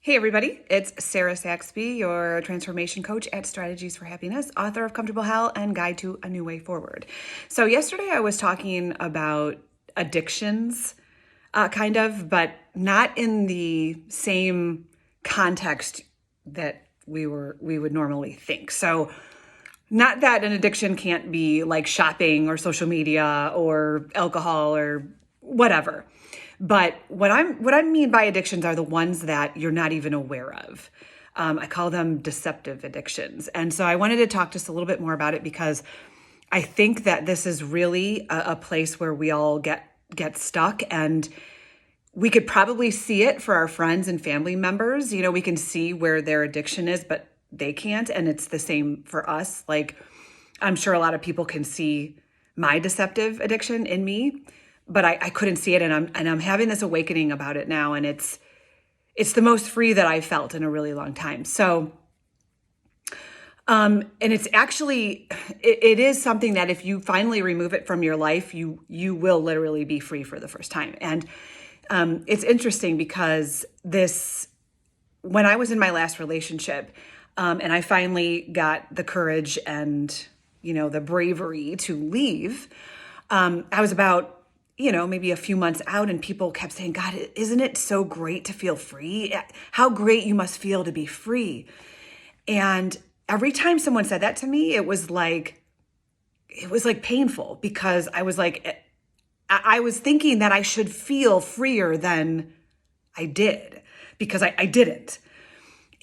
Hey everybody, it's Sarah Saxby, your transformation coach at Strategies for Happiness, author of Comfortable Hell and Guide to a New Way Forward. So yesterday I was talking about addictions, but not in the same context that we would normally think. So not that an addiction can't be like shopping or social media or alcohol or whatever. But what I mean by addictions are the ones that you're not even aware of. I call them deceptive addictions. And so I wanted to talk just a little bit more about it because I think that this is really a place where we all get stuck, and we could probably see it for our friends and family members. You know, we can see where their addiction is, but they can't. And it's the same for us. Like, I'm sure a lot of people can see my deceptive addiction in me, but I couldn't see it, and I'm having this awakening about it now, and it's the most free that I've felt in a really long time. So, and it's actually it is something that if you finally remove it from your life, you will literally be free for the first time. And it's interesting because when I was in my last relationship, and I finally got the courage and the bravery to leave, I was about maybe a few months out, and people kept saying, God, isn't it so great to feel free? How great you must feel to be free. And every time someone said that to me, it was like painful, because I was like, I was thinking that I should feel freer than I did, because I didn't.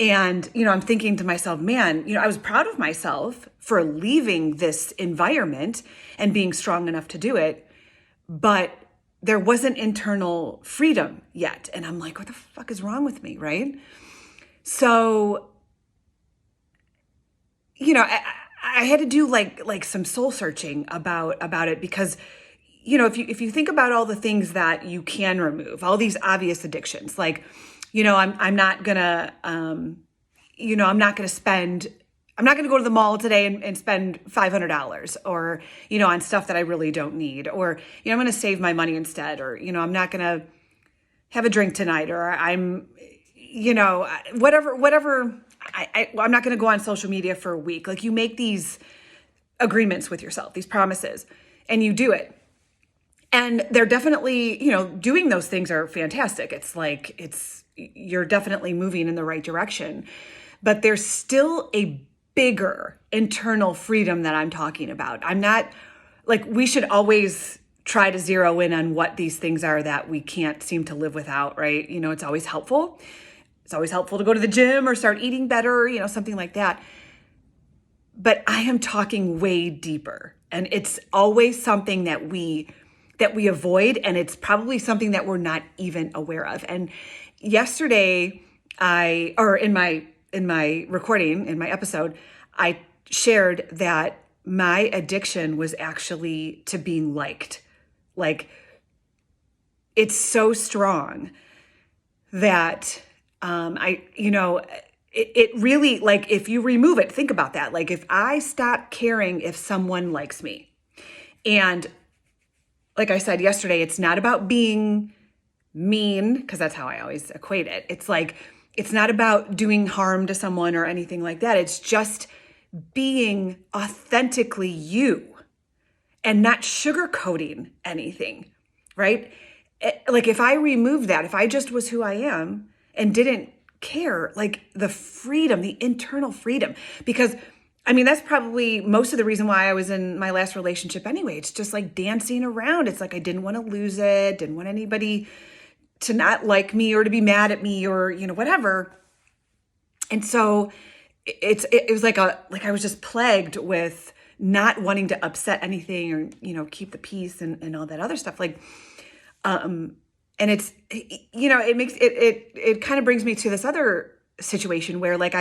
And, I'm thinking to myself, man, I was proud of myself for leaving this environment and being strong enough to do it. But there wasn't internal freedom yet. And I'm like, what the fuck is wrong with me, right? So, I had to do like some soul searching about it, because, if you think about all the things that you can remove, all these obvious addictions, like, I'm not gonna, I'm not gonna go to the mall today and spend $500 or, on stuff that I really don't need, or, I'm going to save my money instead, or, I'm not going to have a drink tonight, or I'm not going to go on social media for a week. Like, you make these agreements with yourself, these promises, and you do it. And they're definitely, doing those things are fantastic. You're definitely moving in the right direction, but there's still a bigger internal freedom that I'm talking about. I'm not like, we should always try to zero in on what these things are that we can't seem to live without, right? It's always helpful. It's always helpful to go to the gym or start eating better, something like that. But I am talking way deeper, and it's always something that we avoid, and it's probably something that we're not even aware of. And yesterday, in my recording, in my episode, I shared that my addiction was actually to being liked. Like, it's so strong that it really, like, if you remove it, think about that. Like, if I stop caring if someone likes me, and like I said yesterday, it's not about being mean, because that's how I always equate it. It's like, it's not about doing harm to someone or anything like that. It's just being authentically you and not sugarcoating anything, right? Like, if I remove that, if I just was who I am and didn't care, like, the freedom, the internal freedom, because that's probably most of the reason why I was in my last relationship anyway. It's just like dancing around. It's like I didn't want to lose it, didn't want anybody to not like me or to be mad at me or, whatever. And so it was like I was just plagued with not wanting to upset anything or, keep the peace and all that other stuff. Like, and it's, it makes it kind of brings me to this other situation where, like,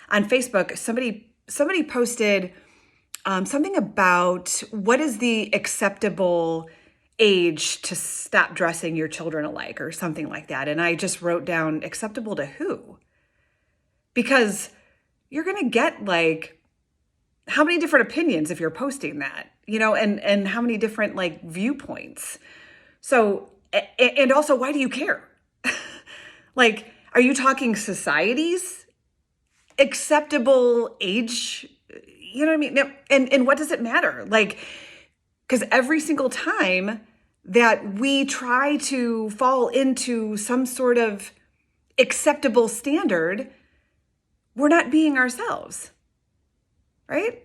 on Facebook, somebody posted something about what is the acceptable age to stop dressing your children alike, or something like that. And I just wrote down, acceptable to who? Because you're going to get, like, how many different opinions if you're posting that, and how many different, like, viewpoints. So, and also, why do you care? Like, Are you talking society's acceptable age? You know what I mean? Now, and what does it matter? Like, because every single time that we try to fall into some sort of acceptable standard, we're not being ourselves, right?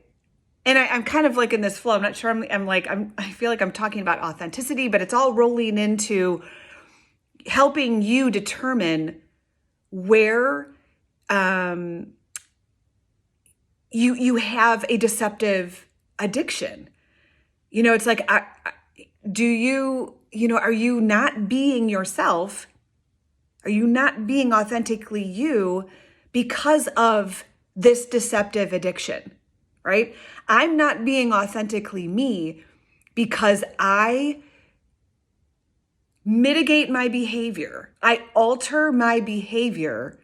And I'm kind of like in this flow. I'm not sure. I feel like I'm talking about authenticity, but it's all rolling into helping you determine where you have a deceptive addiction. It's like, are you not being yourself? Are you not being authentically you because of this deceptive addiction, right? I'm not being authentically me because I mitigate my behavior. I alter my behavior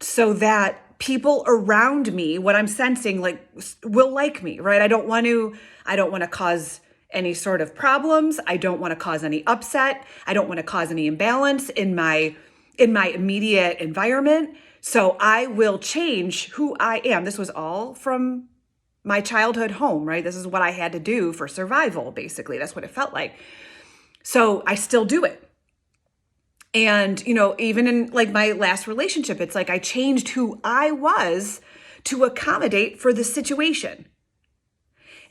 so that people around me, what I'm sensing, like, will like me, right? I don't want to cause any sort of problems. I don't want to cause any upset. I don't want to cause any imbalance in my immediate environment. So I will change who I am. This was all from my childhood home, right? This is what I had to do for survival, basically. That's what it felt like. So I still do it. And, even in like my last relationship, it's like I changed who I was to accommodate for the situation.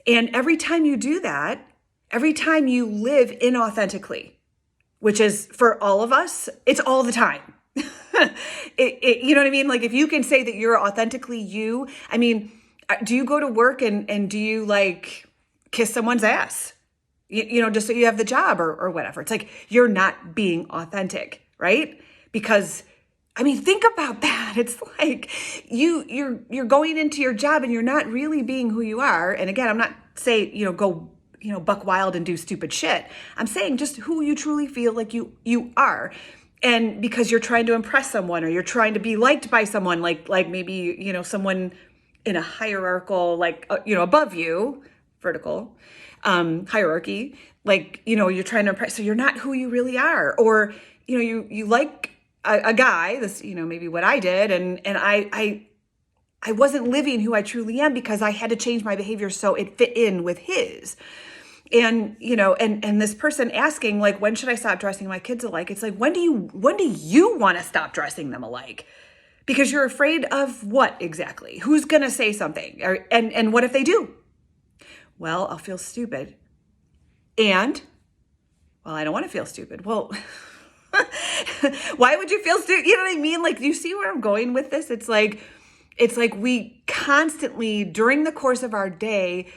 And every time you do that, every time you live inauthentically, which is for all of us, it's all the time. You know what I mean? Like, if you can say that you're authentically you, I mean, do you go to work and do you like kiss someone's ass? Just so you have the job or whatever. It's like, you're not being authentic, right? Because, I mean, think about that. It's like you're going into your job and you're not really being who you are. And again, I'm not saying, go, buck wild and do stupid shit. I'm saying just who you truly feel like you are. And because you're trying to impress someone or you're trying to be liked by someone, like maybe, someone in a hierarchical, like, above you, vertical, hierarchy, like, you're trying to impress, so you're not who you really are. Or, you like a guy, this, maybe what I did. And I wasn't living who I truly am because I had to change my behavior so it fit in with his. And, and this person asking, like, when should I stop dressing my kids alike? It's like, when do you want to stop dressing them alike? Because you're afraid of what exactly? Who's going to say something? And what if they do? Well, I'll feel stupid. And, well, I don't want to feel stupid. Well, why would you feel stupid? You know what I mean? Like, do you see where I'm going with this? It's like we constantly, during the course of our day,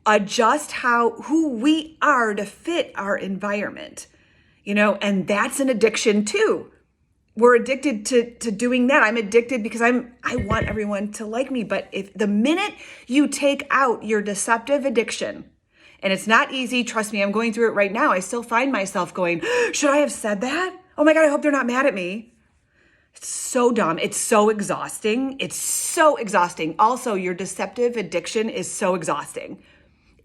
adjust who we are to fit our environment, and that's an addiction too. We're addicted to doing that. I'm addicted because I want everyone to like me. But if the minute you take out your deceptive addiction, and it's not easy, trust me, I'm going through it right now. I still find myself going, should I have said that? Oh my God, I hope they're not mad at me. It's so dumb. It's so exhausting. It's so exhausting. Also, your deceptive addiction is so exhausting.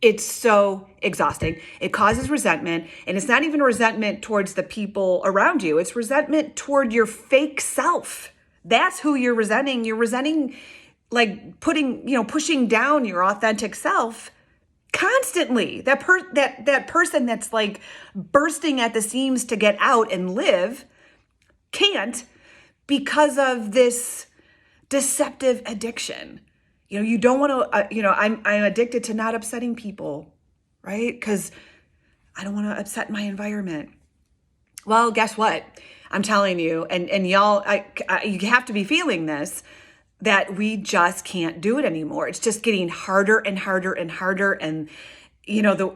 It's so exhausting. It causes resentment, and it's not even resentment towards the people around you. It's resentment toward your fake self. That's who you're resenting. You're resenting, like, pushing down your authentic self constantly. That person that's like bursting at the seams to get out and live can't because of this deceptive addiction. You don't want to, I'm addicted to not upsetting people, right? Because I don't want to upset my environment. Well, guess what? I'm telling you, and y'all, you have to be feeling this, that we just can't do it anymore. It's just getting harder and harder and harder. And,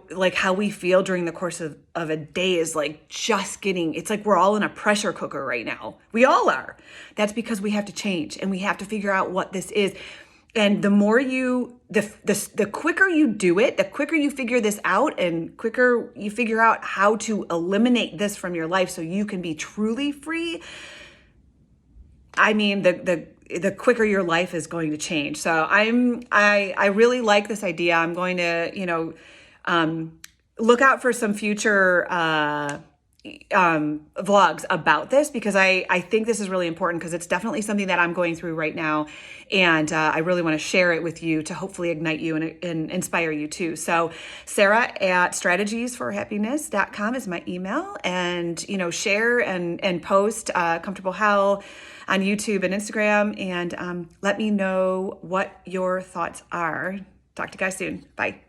like how we feel during the course of a day is like it's like we're all in a pressure cooker right now. We all are. That's because we have to change and we have to figure out what this is. And the more the quicker you do it, the quicker you figure this out and quicker you figure out how to eliminate this from your life so you can be truly free. I mean, the quicker your life is going to change. So I really like this idea. I'm going to, look out for some future vlogs about this, because I think this is really important, because it's definitely something that I'm going through right now. And I really want to share it with you to hopefully ignite you and inspire you too. So Sarah@strategiesforhappiness.com is my email. And, share and post Comfortable Hell on YouTube and Instagram. And let me know what your thoughts are. Talk to you guys soon. Bye.